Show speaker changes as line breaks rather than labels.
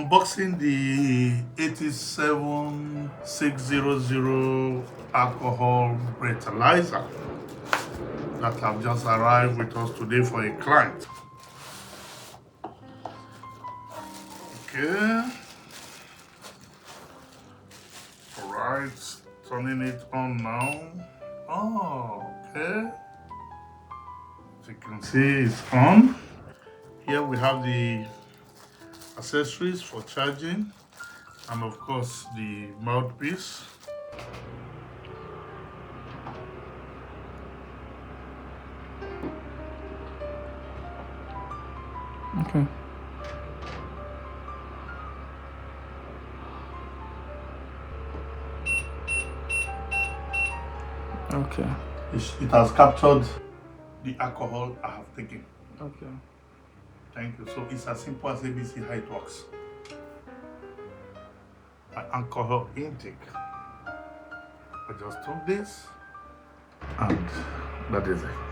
unboxing the 87600 alcohol breathalyzer that have just arrived with us today for a client. Okay. Alright, turning it on now. Oh, okay. As you can see, it's on. Here we have the accessories for charging and of course the mouthpiece.
Okay. Okay.
It has captured the alcohol I have taken.
Okay.
Thank you. So it's as simple as ABC how it works. My alcohol intake. I just took this and that is it.